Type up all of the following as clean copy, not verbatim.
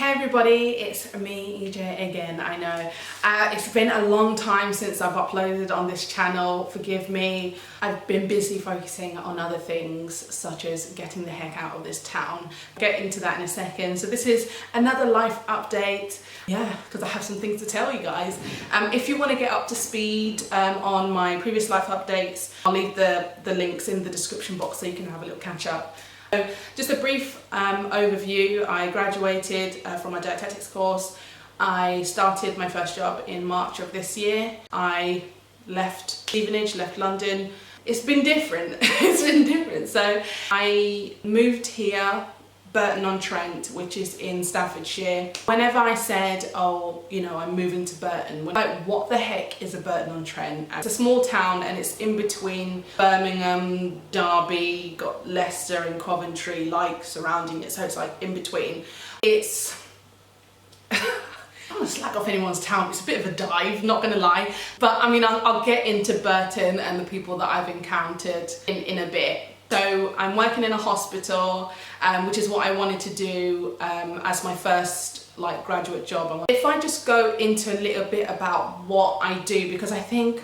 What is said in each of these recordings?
Hey everybody, it's me, EJ again. I know it's been a long time since I've uploaded on this channel, forgive me. I've been busy focusing on other things such as getting the heck out of this town. I'll get into that in a second. So this is another life update, because I have some things to tell you guys. If you want to get up to speed on my previous life updates, I'll leave the links in the description box so you can have a little catch up. So just a brief overview. I graduated from my dietetics course. I started my first job in March of this year. I left Stevenage, left London. It's been different. It's been different. So I moved here, Burton-on-Trent, which is in Staffordshire. Whenever I said, I'm moving to Burton, like, what the heck is a Burton-on-Trent? It's a small town and it's in between Birmingham, Derby, got Leicester and Coventry like surrounding it, so it's like in between. It's I don't want to slag off anyone's town, it's a bit of a dive, not gonna lie, but I mean I'll get into Burton and the people that I've encountered in a bit. So I'm working in a hospital, which is what I wanted to do as my first graduate job. If I just go into a little bit about what I do, because I think,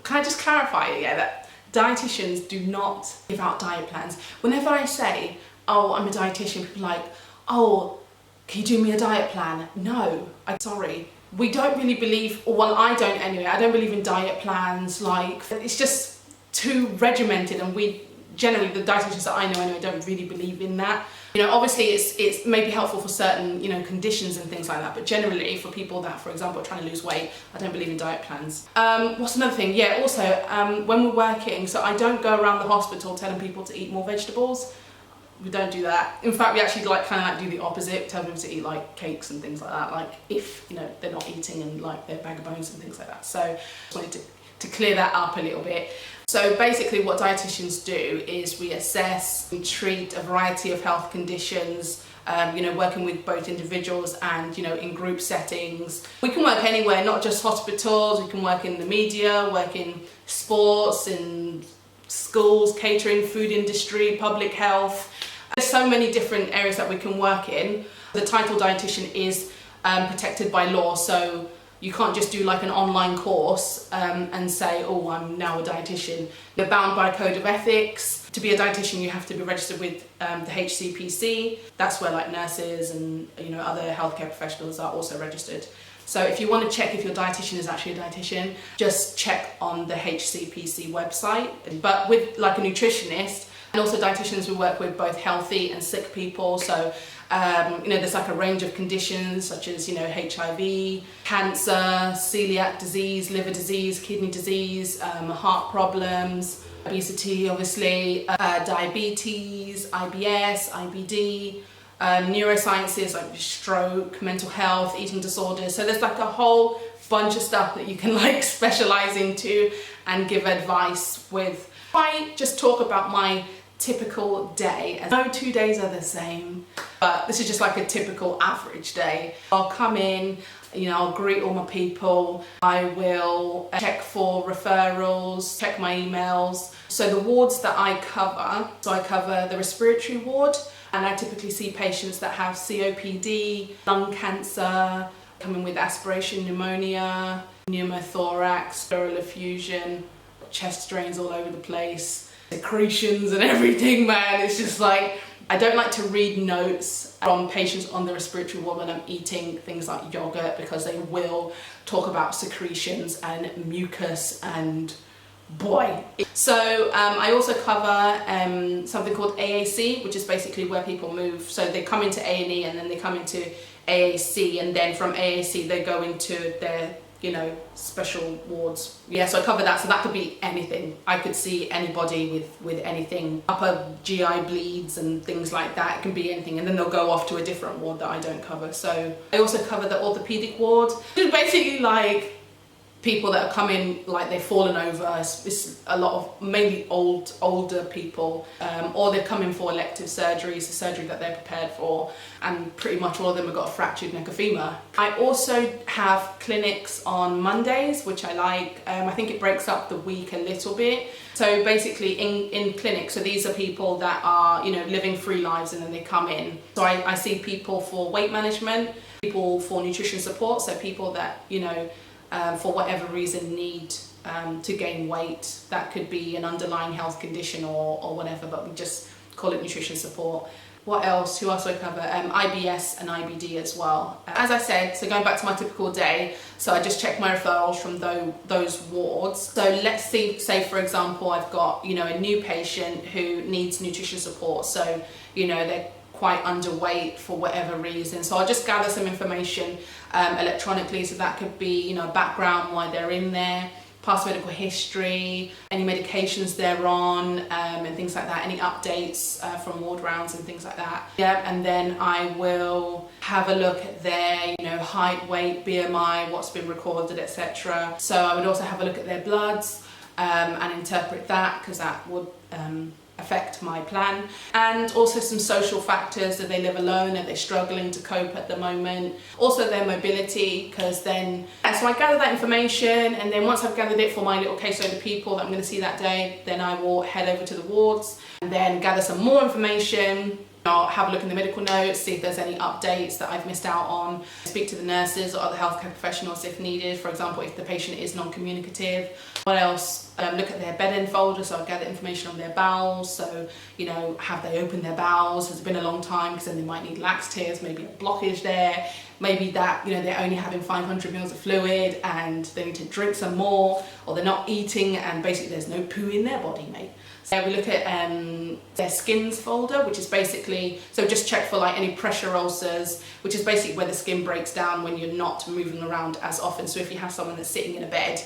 can I just clarify that dietitians do not give out diet plans. Whenever I say, oh, I'm a dietitian, people are like, oh, can you do me a diet plan? No, I'm sorry. We don't really believe, or well, I don't anyway, I don't believe in diet plans. It's just too regimented, and we generally, the dietitians that I know anyway, don't really believe in that. Obviously it's maybe helpful for certain conditions and things like that, but generally for people that, for example, are trying to lose weight, I don't believe in diet plans. What's another thing? Yeah, also when we're working, so I don't go around the hospital telling people to eat more vegetables. We don't do that. In fact, we actually do the opposite, tell them to eat cakes and things like that, if they're not eating and their bag of bones and things like that. So I just wanted to clear that up a little bit. So basically what dietitians do is we assess, we treat a variety of health conditions, working with both individuals and, in group settings. We can work anywhere, not just hospitals, we can work in the media, work in sports, in schools, catering, food industry, public health. There's so many different areas that we can work in. The title dietitian is protected by law, so you can't just do an online course and say, oh, I'm now a dietitian. You're bound by a code of ethics. To be a dietitian, you have to be registered with the HCPC. That's where nurses and other healthcare professionals are also registered. So if you want to check if your dietitian is actually a dietitian, just check on the HCPC website. But with a nutritionist, and also dietitians, we work with both healthy and sick people. So there's a range of conditions such as HIV, cancer, celiac disease, liver disease, kidney disease, heart problems, obesity obviously, diabetes, IBS, IBD, neurosciences like stroke, mental health, eating disorders. So there's a whole bunch of stuff that you can specialize into and give advice with. I just talk about my typical day. No 2 days are the same, but this is just a typical average day. I'll come in, I'll greet all my people, I will check for referrals, check my emails. So the wards that I cover the respiratory ward, and I typically see patients that have COPD, lung cancer, coming with aspiration pneumonia, pneumothorax, pleural effusion, chest drains all over the place, secretions and everything, man. It's just I don't like to read notes from patients on the respiratory ward when I'm eating things like yogurt, because they will talk about secretions and mucus and boy. So I also cover something called AAC, which is basically where people move. So they come into A&E and then they come into AAC, and then from AAC they go into their special wards. Yeah, so I cover that. So that could be anything. I could see anybody with anything, upper GI bleeds and things like that. It can be anything, and then they'll go off to a different ward that I don't cover. So I also cover the orthopedic ward, which is basically people that are coming like they've fallen over. It's a lot of mainly older people, or they're coming for elective surgeries, a surgery that they're prepared for, and pretty much all of them have got a fractured neck or femur. I also have clinics on Mondays, which I like. I think it breaks up the week a little bit. So basically in clinics, so these are people that are, you know, living free lives, and then they come in. So I see people for weight management, people for nutrition support, so people that, you know, for whatever reason need to gain weight. That could be an underlying health condition or whatever, but we just call it nutrition support. What else? Who else do I cover? IBS and IBD as well. As I said, so going back to my typical day, so I just check my referrals from those wards. So let's say for example, I've got, you know, a new patient who needs nutrition support. So, you know, they're quite underweight for whatever reason. So I'll just gather some information electronically. So that could be, you know, background, why they're in there, past medical history, any medications they're on, and things like that, any updates from ward rounds and things like that. Yeah, and then I will have a look at their, you know, height, weight, BMI, what's been recorded, etc. So I would also have a look at their bloods and interpret that, because that would affect my plan. And also some social factors. Do they live alone? Are they struggling to cope at the moment? Also their mobility, because then, so I gather that information, and then once I've gathered it for my little caseload of people that I'm going to see that day, then I will head over to the wards and then gather some more information. I'll have a look in the medical notes, see if there's any updates that I've missed out on, speak to the nurses or other healthcare professionals if needed. For example, if the patient is non-communicative. What else? Look at their bed end folder, so I'll gather information on their bowels. So, you know, have they opened their bowels? Has it been a long time? Because then they might need laxatives, maybe a blockage there. Maybe that, you know, they're only having 500 mils of fluid and they need to drink some more, or they're not eating and basically there's no poo in their body, mate. So we look at their skins folder, which is basically, so just check for like any pressure ulcers, which is basically where the skin breaks down when you're not moving around as often. So if you have someone that's sitting in a bed,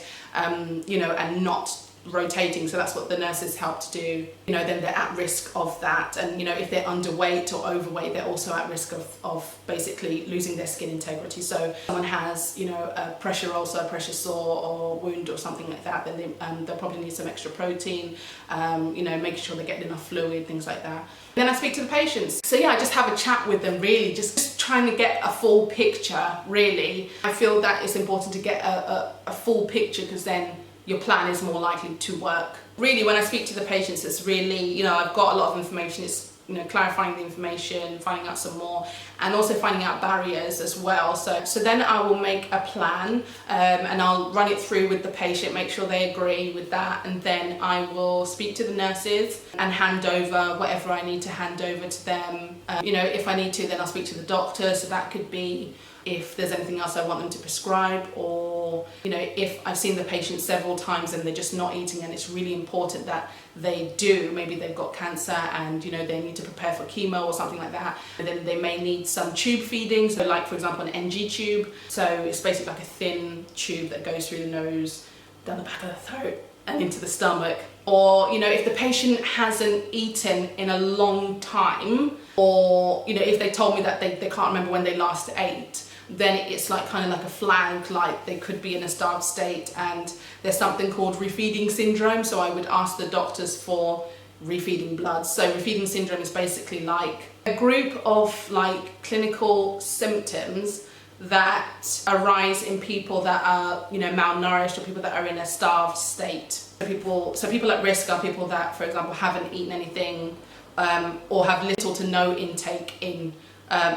you know, and not rotating, so that's what the nurses help to do, you know, then they're at risk of that. And, you know, if they're underweight or overweight, they're also at risk of basically losing their skin integrity. So if someone has, you know, a pressure ulcer, a pressure sore or wound or something like that, then they'll probably need some extra protein, you know, making sure they're getting enough fluid, things like that. Then I speak to the patients. So yeah, I just have a chat with them, really, just trying to get a full picture, really. I feel that it's important to get a full picture, because then your plan is more likely to work. Really, when I speak to the patients, it's really, you know, I've got a lot of information. It's, you know, clarifying the information, finding out some more, and also finding out barriers as well. So then I will make a plan, and I'll run it through with the patient, make sure they agree with that, and then I will speak to the nurses and hand over whatever I need to hand over to them. You know, if I need to, then I'll speak to the doctor. So that could be if there's anything else I want them to prescribe, or, you know, if I've seen the patient several times and they're just not eating and it's really important that they do, maybe they've got cancer and, you know, they need to prepare for chemo or something like that, and then they may need some tube feeding. So like, for example, an NG tube. So it's basically like a thin tube that goes through the nose, down the back of the throat and into the stomach. Or, you know, if the patient hasn't eaten in a long time, or, you know, if they told me that they can't remember when they last ate, then it's like kind of like a flag, like they could be in a starved state, and there's something called refeeding syndrome. So I would ask the doctors for refeeding blood. So refeeding syndrome is basically like a group of like clinical symptoms that arise in people that are, you know, malnourished, or people that are in a starved state. So people at risk are people that, for example, haven't eaten anything, or have little to no intake in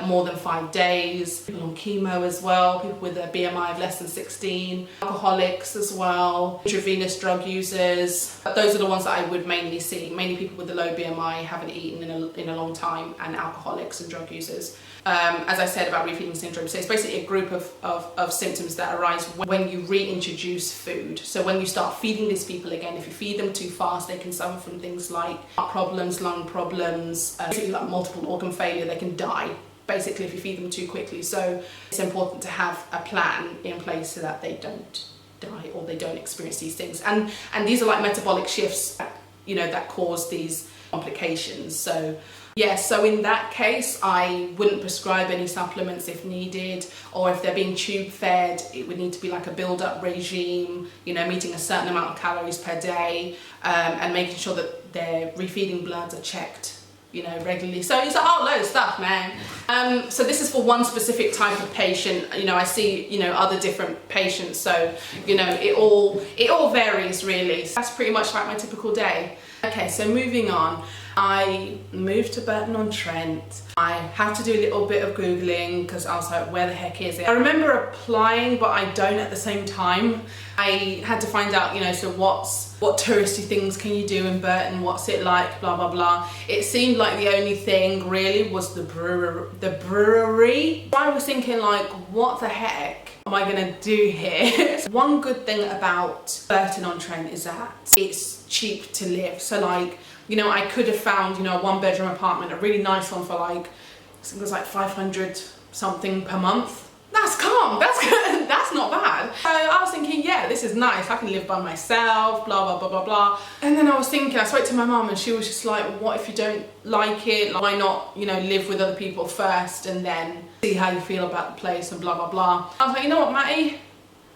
more than 5 days, people on chemo as well, people with a BMI of less than 16, alcoholics as well, intravenous drug users. Those are the ones that I would mainly see. Mainly people with a low BMI, haven't eaten in a long time, and alcoholics and drug users. As I said about refeeding syndrome, so it's basically a group of symptoms that arise when you reintroduce food. So when you start feeding these people again, if you feed them too fast, they can suffer from things like heart problems, lung problems, like multiple organ failure. They can die, basically, if you feed them too quickly. So it's important to have a plan in place so that they don't die or they don't experience these things. And these are like metabolic shifts, you know, that cause these complications. So Yeah, so in that case, I wouldn't prescribe any supplements if needed, or if they're being tube fed, it would need to be like a build-up regime, you know, meeting a certain amount of calories per day, and making sure that their refeeding bloods are checked, you know, regularly. So it's a whole load of stuff, man. So this is for one specific type of patient. You know, I see, you know, other different patients, so, you know, it all varies really. So that's pretty much like my typical day. Okay, so moving on. I moved to Burton-on-Trent. I had to do a little bit of Googling because I was like, where the heck is it? I remember applying, but I don't at the same time. I had to find out, you know, so what touristy things can you do in Burton? What's it like? Blah, blah, blah. It seemed like the only thing really was the brewery. I was thinking like, what the heck am I gonna do here? One good thing about Burton-on-Trent is that it's cheap to live. So like, you know, I could have found, you know, a 1-bedroom apartment, a really nice one for like, I think it was like 500 something per month. That's calm, that's good, that's not bad. So I was thinking, yeah, this is nice, I can live by myself, blah, blah, blah, blah, blah. And then I was thinking, I spoke to my mum and she was just like, what if you don't like it? Like, why not, you know, live with other people first and then see how you feel about the place and blah, blah, blah. I was like, you know what, Matty?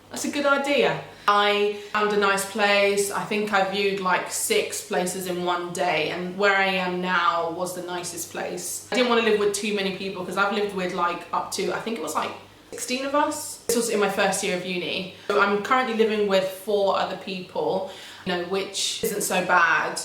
That's a good idea. I found a nice place. I think I viewed like 6 places in one day, and where I am now was the nicest place. I didn't want to live with too many people because I've lived with like up to, I think it was like 16 of us. This was in my first year of uni. So I'm currently living with 4 other people, you know, which isn't so bad.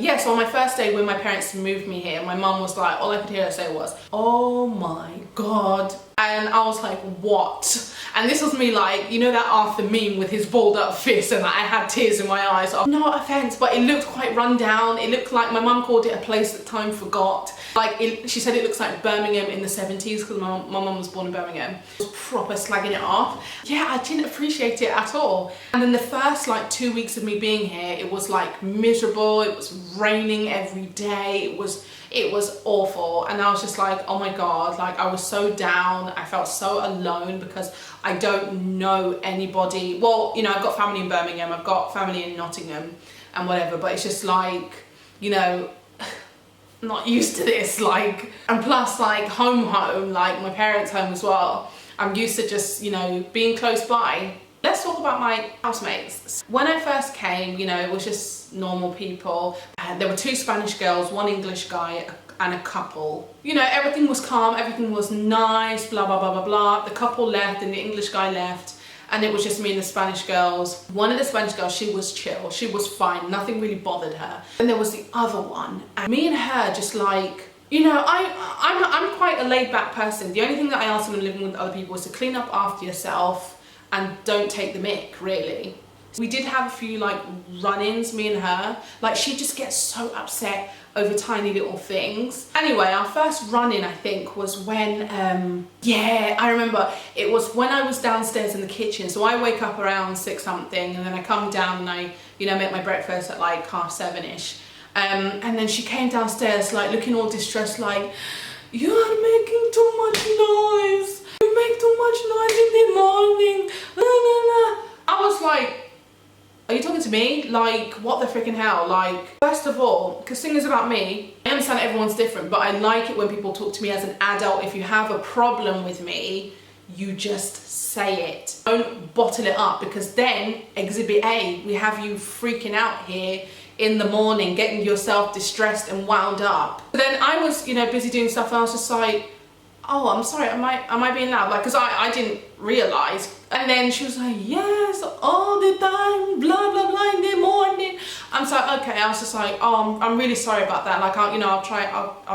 Yeah, so on my first day when my parents moved me here, my mum was like, all I could hear her say was, oh my God. And I was like, what? And this was me like, you know that Arthur meme with his balled up fist and like, I had tears in my eyes. No offense, but it looked quite run down. It looked like, my mum called it a place that time forgot. Like, she said it looks like Birmingham in the 70s because my mum was born in Birmingham. I was proper slagging it off. Yeah, I didn't appreciate it at all. And then the first like 2 weeks of me being here, it was like miserable. It was raining every day. It was awful, and I was just like, oh my God, like I was so down. I felt so alone because I don't know anybody. Well, you know, I've got family in Birmingham, I've got family in Nottingham and whatever, but it's just like, you know, I'm not used to this, like, and plus like home, like my parents' home as well. I'm used to just, you know, being close by. Let's talk about my housemates. When I first came, you know, it was just normal people. There were 2 Spanish girls, 1 English guy, and a couple. You know, everything was calm, everything was nice, blah, blah, blah, blah, blah. The couple left and the English guy left, and it was just me and the Spanish girls. One of the Spanish girls, she was chill, she was fine, nothing really bothered her. And there was the other one, and me and her just like, you know, I'm quite a laid back person. The only thing that I ask when I'm living with other people is to clean up after yourself and don't take the mick, really. We did have a few like run-ins, me and her. Like, she just gets so upset over tiny little things. Anyway, our first run-in, I think, was when, yeah, I remember. It was when I was downstairs in the kitchen. So I wake up around 6 something, and then I come down and I, you know, make my breakfast at like 7:30ish. And then she came downstairs like looking all distressed, like, you are making too much noise. You make too much noise in the morning. I was like, are you talking to me? Like, what the freaking hell? Like, first of all, because thing is about me, I understand everyone's different, but I like it when people talk to me as an adult. If you have a problem with me, you just say it. Don't bottle it up, because then, exhibit A, we have you freaking out here in the morning, getting yourself distressed and wound up. But then I was, you know, busy doing stuff, and I was just like, oh, I'm sorry, am I being loud? Like, because I didn't realise. And then she was like, yes, all the time, blah, blah, blah, in the morning. I'm so like, okay, I was just like, oh, I'm really sorry about that. Like, I'll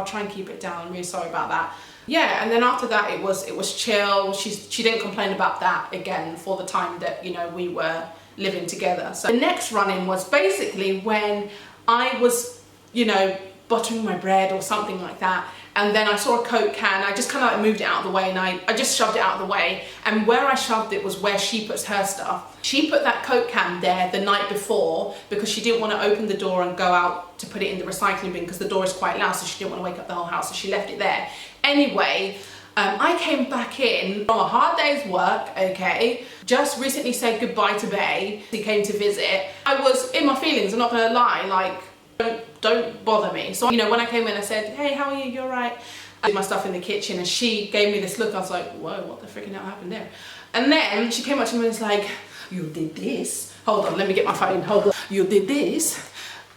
try and keep it down. I'm really sorry about that. Yeah, and then after that, it was chill. She didn't complain about that again for the time that, you know, we were living together. So the next run-in was basically when I was, you know, buttering my bread or something like that, and then I saw a Coke can. I just kind of like moved it out of the way, and I just shoved it out of the way, and where I shoved it was where she puts her stuff. She put that Coke can there the night before because she didn't want to open the door and go out to put it in the recycling bin because the door is quite loud, so she didn't want to wake up the whole house, so she left it there. Anyway, I came back in from a hard day's work, okay, just recently said goodbye to Bay. He came to visit. I was in my feelings, I'm not gonna lie, like, don't bother me. So, you know, when I came in, I said, hey, how are you? You're right. I did my stuff in the kitchen, and she gave me this look. I was like, whoa, what the freaking hell happened there? And then she came up to me and was like, you did this. Hold on, let me get my phone. Hold on. You did this.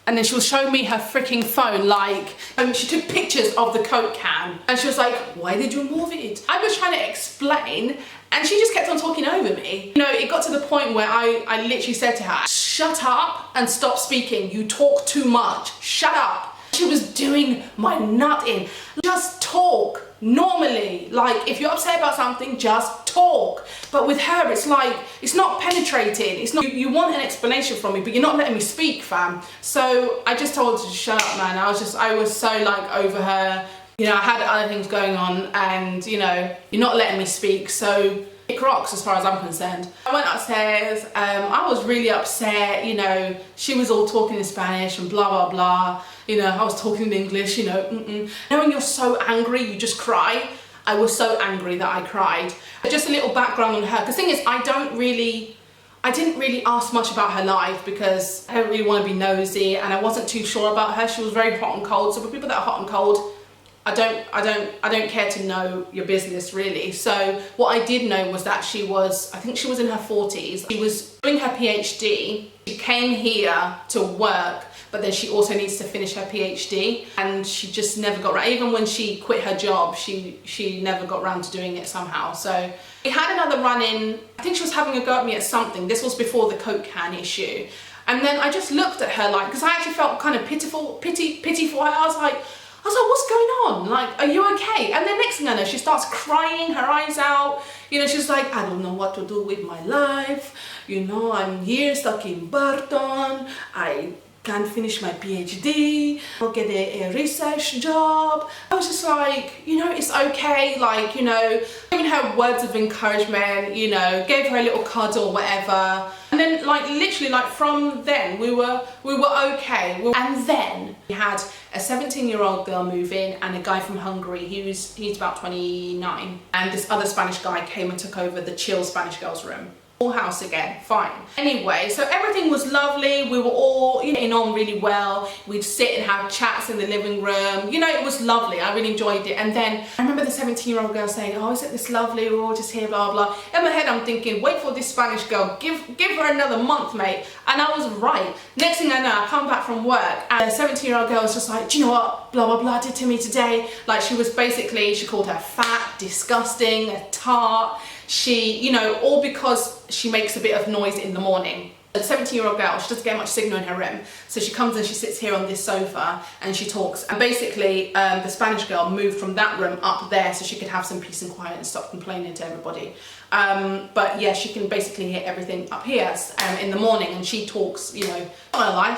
And then she was showing me her freaking phone, like, she took pictures of the Coke can, and she was like, why did you move it? I was trying to explain, and she just kept on talking over me. You know, it got to the point where I literally said to her, shut up and stop speaking. You talk too much. Shut up. She was doing my nut in. Just talk normally. Like, if you're upset about something, just talk. But with her, it's like, it's not penetrating. It's not, you want an explanation from me, but you're not letting me speak, fam. So I just told her to shut up, man. I was so like over her. You know, I had other things going on, and you know, you're not letting me speak. So it rocks as far as I'm concerned. I went upstairs, I was really upset, you know, she was all talking in Spanish and blah, blah, blah. You know, I was talking in English, you know, You know, when you're so angry, you just cry. I was so angry that I cried. Just a little background on her, because the thing is, I didn't really ask much about her life because I don't really want to be nosy, and I wasn't too sure about her. She was very hot and cold, so for people that are hot and cold, I don't care to know your business, really. So what I did know was that I think she was in her 40s. She was doing her PhD. She came here to work, but then she also needs to finish her PhD, and she just never got around. Even when she quit her job, she never got around to doing it somehow. So we had another run-in. I think she was having a go at me at something. This was before the Coke can issue. And then I just looked at her like, because I actually felt kind of pity for her. I was like, what's going on? Like, are you okay? And then next thing I know, she starts crying her eyes out. You know, she's like, I don't know what to do with my life. You know, I'm here stuck in Burton. I can't finish my PhD. I'll get a research job. I was just like, you know, it's okay. Like, you know, giving her words of encouragement, you know, gave her a little cuddle or whatever. And then like literally like from then we were okay. And then we had a 17-year-old girl move in and a guy from Hungary. He's about 29. And this other Spanish guy came and took over the chill Spanish girls room. Full house again, fine. Anyway, so everything was lovely. We were all, you know, getting on really well. We'd sit and have chats in the living room. You know, it was lovely. I really enjoyed it. And then I remember the 17-year-old girl saying, oh, isn't this lovely? We're all just here, blah, blah. In my head, I'm thinking, wait for this Spanish girl. Give her another month, mate. And I was right. Next thing I know, I come back from work and the 17-year-old girl was just like, do you know what? Blah, blah, blah did to me today. Like, she was basically, she called her fat, disgusting, a tart. She, you know, all because she makes a bit of noise in the morning. The 17-year-old girl, she doesn't get much signal in her room. So she comes and she sits here on this sofa and she talks. And basically, the Spanish girl moved from that room up there so she could have some peace and quiet and stop complaining to everybody. But yeah, she can basically hear everything up here in the morning, and she talks, you know, not gonna lie,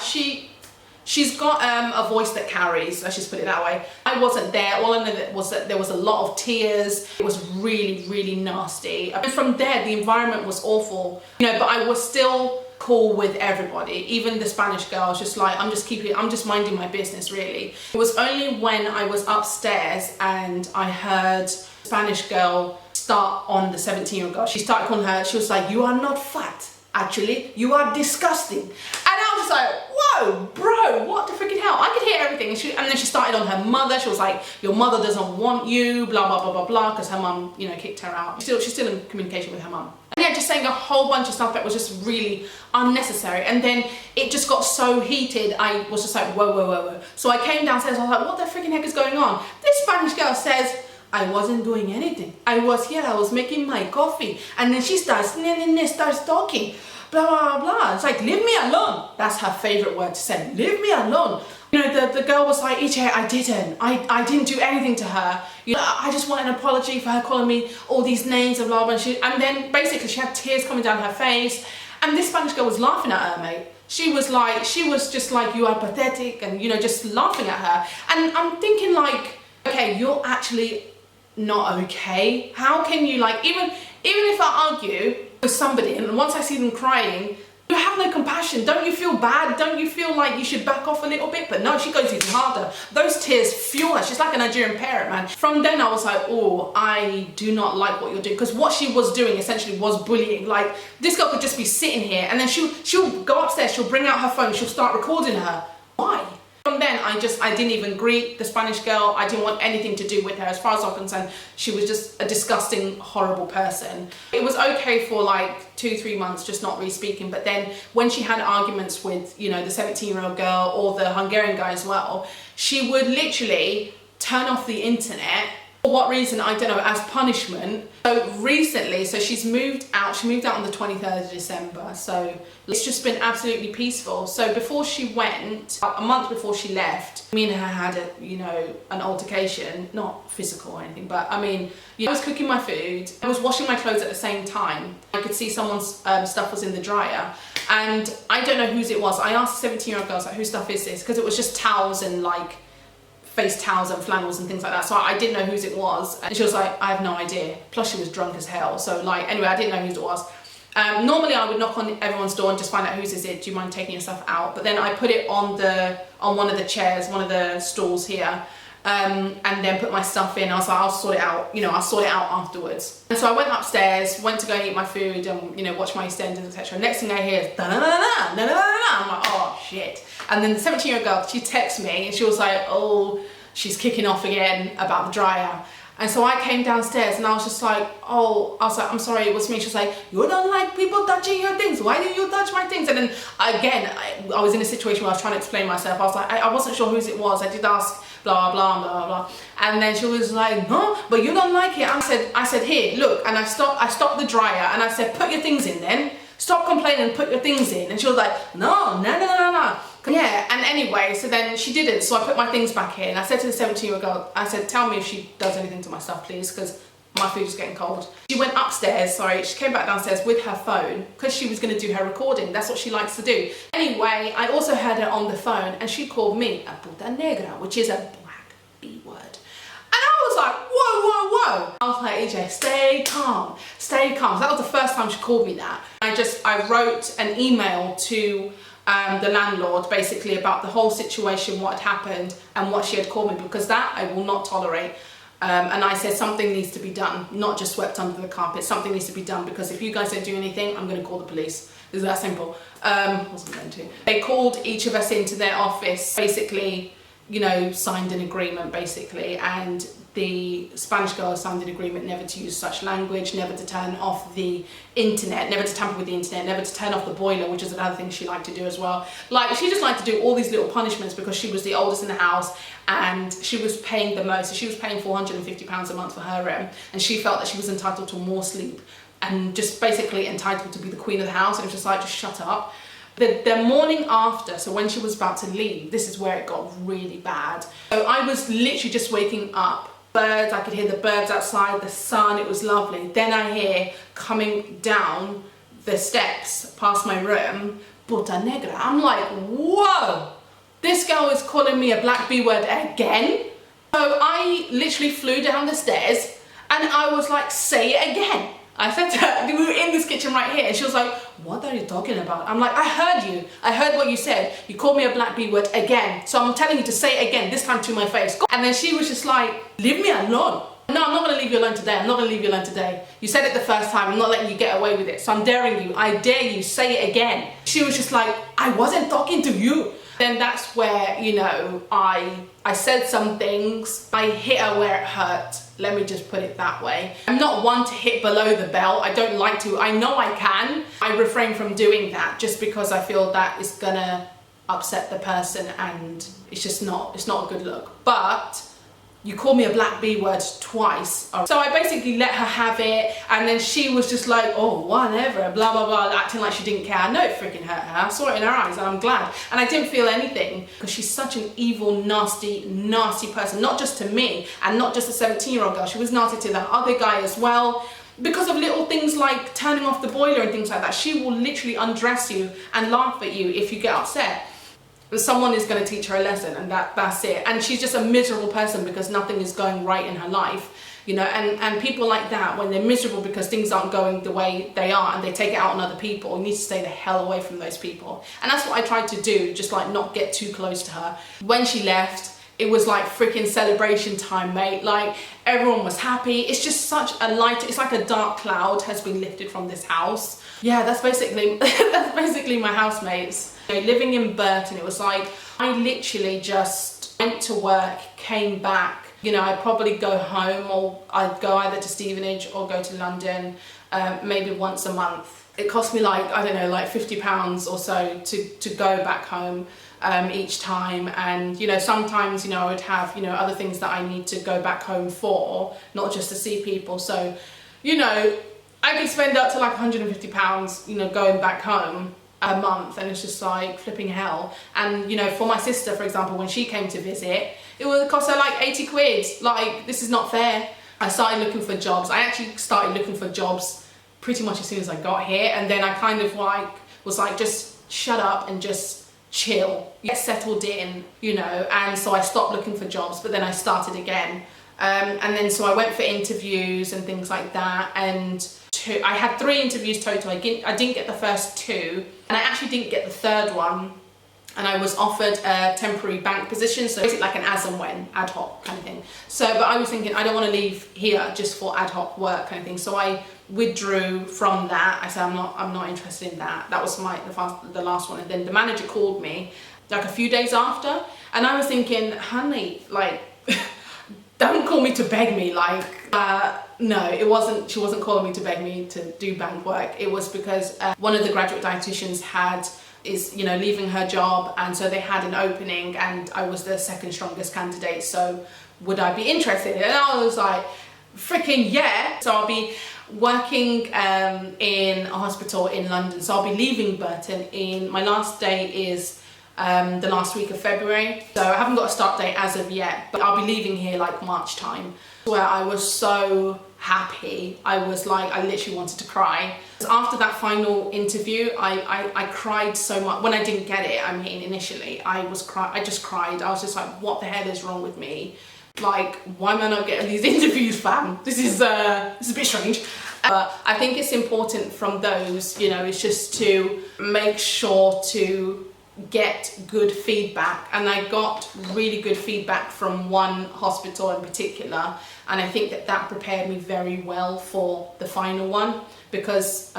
she's got a voice that carries, let's just put it that way. I wasn't there. All I know was that there was a lot of tears. It was really, really nasty. And from there, the environment was awful, you know, but I was still cool with everybody. Even the Spanish girl was just like, I'm just minding my business, really. It was only when I was upstairs and I heard Spanish girl start on the 17-year-old girl. She started calling her, she was like, you are not fat. Actually, you are disgusting. And I was just like, whoa, bro, what the freaking hell? I could hear everything. And then she started on her mother. She was like, your mother doesn't want you, blah, blah, blah, blah, blah, because her mum, you know, kicked her out. She's still in communication with her mum. And yeah, just saying a whole bunch of stuff that was just really unnecessary. And then it just got so heated, I was just like, whoa, whoa, whoa, whoa. So I came downstairs, I was like, what the freaking heck is going on? This Spanish girl says, I wasn't doing anything. I was here, I was making my coffee. And then she starts talking, blah, blah, blah. It's like, leave me alone. That's her favorite word to say, leave me alone. You know, the girl was like, EJ, I didn't do anything to her. You know, I just want an apology for her calling me all these names and blah, blah, blah. And then basically she had tears coming down her face. And this Spanish girl was laughing at her, mate. She was just like, you are pathetic, and, you know, just laughing at her. And I'm thinking like, okay, you're actually not okay. How can you, like, even if I argue with somebody and once I see them crying, you have no compassion. Don't you feel bad? Don't you feel like you should back off a little bit? But no, she goes even harder. Those tears fuel her. She's like a Nigerian parent, man. From then I was like, oh, I do not like what you're doing. Because what she was doing essentially was bullying. Like, this girl could just be sitting here and then she'll go upstairs, she'll bring out her phone, she'll start recording her. Why? From then, I didn't even greet the Spanish girl. I didn't want anything to do with her. As far as I'm concerned, she was just a disgusting, horrible person. It was okay for like 2-3 months, just not really speaking. But then when she had arguments with, you know, the 17-year-old girl or the Hungarian guy as well, she would literally turn off the internet. For what reason, I don't know, as punishment. So recently, so she's moved out. She moved out on the 23rd of December. So it's just been absolutely peaceful. So before she went, a month before she left, me and her had an altercation, not physical or anything, but I mean, I was cooking my food. I was washing my clothes at the same time. I could see someone's stuff was in the dryer. And I don't know whose it was. I asked the 17-year-old girl, I was like, whose stuff is this? Because it was just towels and like face towels and flannels and things like that, so I didn't know whose it was, and she was like, I have no idea. Plus she was drunk as hell, so like, anyway, I didn't know whose it was. Normally I would knock on everyone's door and just find out whose is it, do you mind taking your stuff out? But then I put it on one of the chairs, one of the stalls here, and then put my stuff in. I was like, I'll sort it out, I'll sort it out afterwards. And so I went upstairs, went to go and eat my food and watch my EastEnders, etc. Next thing I hear is da-da-da-da-da, da-da-da-da. I'm like, oh shit. And then the 17-year-old girl, she texted me and she was like, oh, she's kicking off again about the dryer. And so I came downstairs and I was just like, I'm sorry, it was me. She was like, you don't like people touching your things. Why do you touch my things? And then again, I was in a situation where I was trying to explain myself. I was like, I wasn't sure whose it was. I did ask, blah, blah, blah, blah, blah. And then she was like, no, but you don't like it. I said, here, look. And I stopped the dryer and I said, put your things in then. Stop complaining and put your things in. And she was like, no. Yeah, and anyway, so then she didn't, so I put my things back in. I said to the 17-year-old girl, I said, tell me if she does anything to my stuff, please, because my food is getting cold. She went upstairs, she came back downstairs with her phone, because she was going to do her recording. That's what she likes to do. Anyway, I also heard her on the phone, and she called me a puta negra, which is a black B word. And I was like, whoa. I was like, EJ, stay calm. So that was the first time she called me that. I wrote an email to the landlord basically about the whole situation, what had happened and what she had called me, because that I will not tolerate. And I said something needs to be done, not just swept under the carpet. Something needs to be done, because if you guys don't do anything, I'm going to call the police. It's that simple. Wasn't going to. They called each of us into their office, basically, signed an agreement basically, and the Spanish girl signed an agreement never to use such language, never to turn off the internet, never to tamper with the internet, never to turn off the boiler, which is another thing she liked to do as well. Like, she just liked to do all these little punishments because she was the oldest in the house and she was paying the most. So she was paying £450 a month for her room, and she felt that she was entitled to more sleep and just basically entitled to be the queen of the house. And it was just like, just shut up. The morning after, so when she was about to leave, this is where it got really bad. So I was literally just waking up. Birds, I could hear the birds outside, the sun, it was lovely. Then I hear coming down the steps past my room, puta negra. I'm like, whoa, this girl is calling me a black B word again. So I literally flew down the stairs and I was like, say it again. I said to her, we were in this kitchen right here, and she was like, what are you talking about? I'm like, I heard you. I heard what you said. You called me a black B word again. So I'm telling you to say it again, this time to my face. And then she was just like, leave me alone. No, I'm not going to leave you alone today. I'm not going to leave you alone today. You said it the first time. I'm not letting you get away with it. So I'm daring you. I dare you. Say it again. She was just like, I wasn't talking to you. Then that's where, I said some things. I hit her where it hurt. Let me just put it that way. I'm not one to hit below the belt. I don't like to. I know I can. I refrain from doing that just because I feel that it's gonna upset the person and it's not a good look. But you call me a black B word twice. So I basically let her have it, and then she was just like, oh, whatever, blah, blah, blah, acting like she didn't care. I know it freaking hurt her. I saw it in her eyes and I'm glad. And I didn't feel anything, because she's such an evil, nasty, nasty person. Not just to me and not just a 17-year-old girl. She was nasty to the other guy as well. Because of little things like turning off the boiler and things like that. She will literally undress you and laugh at you if you get upset. Someone is going to teach her a lesson, and that's it. And she's just a miserable person because nothing is going right in her life, and people like that, when they're miserable because things aren't going the way they are and they take it out on other people, you need to stay the hell away from those people. And that's what I tried to do, just like not get too close to her. When she left, it was like freaking celebration time, mate. Like, everyone was happy. It's just such a light, it's like a dark cloud has been lifted from this house. Yeah, that's basically my housemates. Living in Burton, it was like I literally just went to work, came back. You know, I'd probably go home, or I'd go either to Stevenage or go to London, maybe once a month. It cost me like, I don't know, like £50 or so to go back home each time. And, you know, sometimes, you know, I would have, you know, other things that I need to go back home for, not just to see people. So, you know, I could spend up to like £150, you know, going back home a month, and it's just like flipping hell. And, you know, for my sister, for example, when she came to visit, it would cost her like 80 quid. Like, this is not fair. I started looking for jobs. I actually started looking for jobs pretty much as soon as I got here, and then I kind of like was like, just shut up and just chill, get settled in, you know. And so I stopped looking for jobs, but then I started again, and then so I went for interviews and things like that, and I had 3 interviews total. I didn't get the first 2, and I actually didn't get the third one. And I was offered a temporary bank position, so basically like an as and when, ad hoc kind of thing. So, but I was thinking, I don't want to leave here just for ad hoc work kind of thing. So I withdrew from that. I said, I'm not interested in that. That was the last one. And then the manager called me like a few days after, and I was thinking, honey, like, don't call me to beg me. Like, no, it wasn't. She wasn't calling me to beg me to do bank work. It was because one of the graduate dietitians is, you know, leaving her job, and so they had an opening, and I was the second strongest candidate, so would I be interested? And I was like, freaking yeah. So I'll be working in a hospital in London, so I'll be leaving Burton my last day is the last week of February, so I haven't got a start date as of yet, but I'll be leaving here like March time, where I was so happy. I was like, I literally wanted to cry. After that final interview, I cried so much. When I didn't get it, I mean, initially, I just cried. I was just like, what the hell is wrong with me? Like, why am I not getting these interviews, fam? This is a bit strange. But I think it's important from those, you know, it's just to make sure to get good feedback. And I got really good feedback from one hospital in particular, and I think that prepared me very well for the final one, because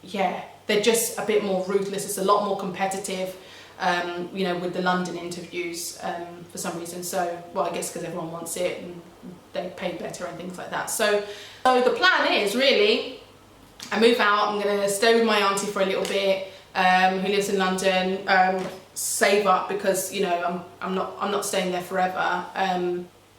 yeah, they're just a bit more ruthless. It's a lot more competitive, you know, with the London interviews for some reason. So, well, I guess because everyone wants it and they pay better and things like that. So the plan is really, I move out, I'm gonna stay with my auntie for a little bit, who lives in London, save up, because, you know, I'm not staying there forever,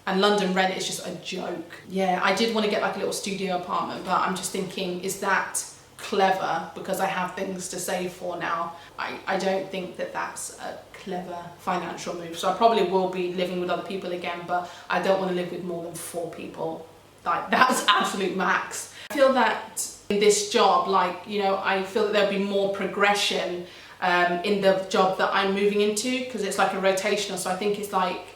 and London rent is just a joke. Yeah, I did want to get like a little studio apartment, but I'm just thinking, is that clever? Because I have things to save for now. I don't think that that's a clever financial move. So I probably will be living with other people again, but I don't want to live with more than 4 people. Like, that's absolute max. I feel that in this job, like, you know, I feel that there'll be more progression in the job that I'm moving into, because it's like a rotational. So I think it's like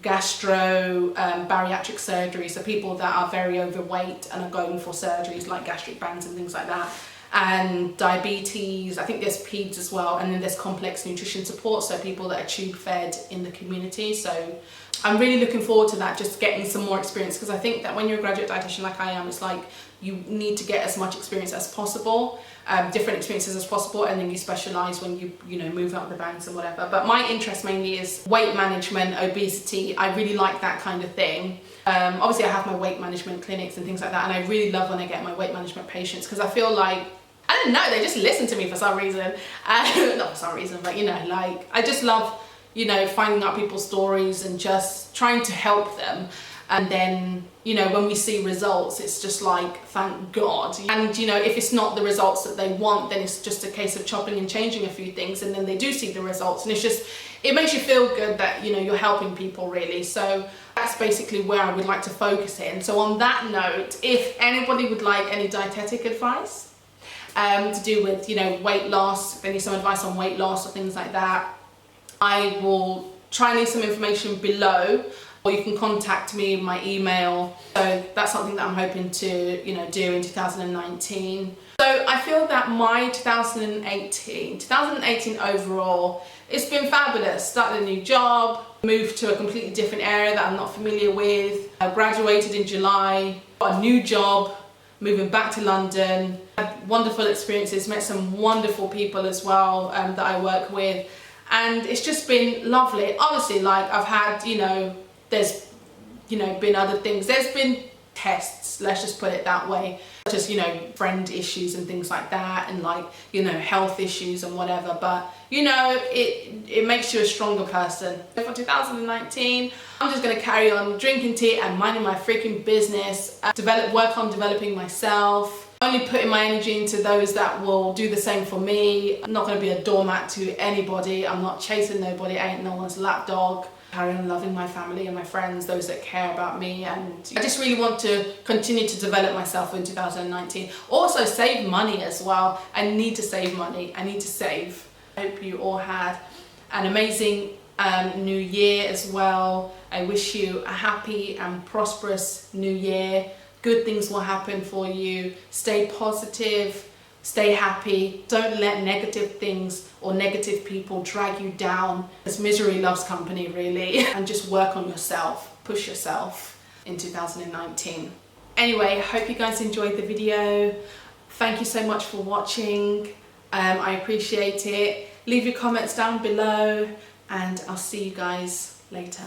gastro, bariatric surgery, so people that are very overweight and are going for surgeries like gastric bands and things like that, and diabetes. I think there's peds as well, and then there's complex nutrition support, so people that are tube fed in the community. So I'm really looking forward to that, just getting some more experience, because I think that when you're a graduate dietitian like I am, it's like you need to get as much experience as possible, different experiences as possible, and then you specialise when you know, move out the banks and whatever. But my interest mainly is weight management, obesity. I really like that kind of thing. Obviously I have my weight management clinics and things like that, and I really love when I get my weight management patients, because I feel like, I don't know, they just listen to me for some reason. Not for some reason, but, you know, like, I just love, you know, finding out people's stories and just trying to help them. And then, you know, when we see results, it's just like, thank God. And, you know, if it's not the results that they want, then it's just a case of chopping and changing a few things, and then they do see the results, and it's just, it makes you feel good that, you know, you're helping people, really. So that's basically where I would like to focus in. So on that note, if anybody would like any dietetic advice to do with, you know, weight loss, if they need some advice on weight loss or things like that, I will try and leave some information below, or you can contact me, my email. So that's something that I'm hoping to, you know, do in 2019. So I feel that my 2018 overall, it's been fabulous. Started a new job, moved to a completely different area that I'm not familiar with. I graduated in July, got a new job, moving back to London. Had wonderful experiences, met some wonderful people as well that I work with. and it's just been lovely. Obviously, like, I've had, you know, there's, you know, been other things. There's been tests, let's just put it that way, such as, you know, friend issues and things like that, and like, you know, health issues and whatever, but you know, it makes you a stronger person. For 2019, I'm just going to carry on drinking tea and minding my freaking business, work on developing myself, only putting my energy into those that will do the same for me. I'm not going to be a doormat to anybody. I'm not chasing nobody. I ain't no one's lapdog. Carry on loving my family and my friends, those that care about me, and I just really want to continue to develop myself in 2019. Also save money as well. I need to save money. I need to save. I hope you all had an amazing new year as well. I wish you a happy and prosperous new year. Good things will happen for you. Stay positive. Stay happy. Don't let negative things or negative people drag you down, because misery loves company, really. And just work on yourself. Push yourself in 2019. Anyway, I hope you guys enjoyed the video. Thank you so much for watching. I appreciate it. Leave your comments down below, and I'll see you guys later.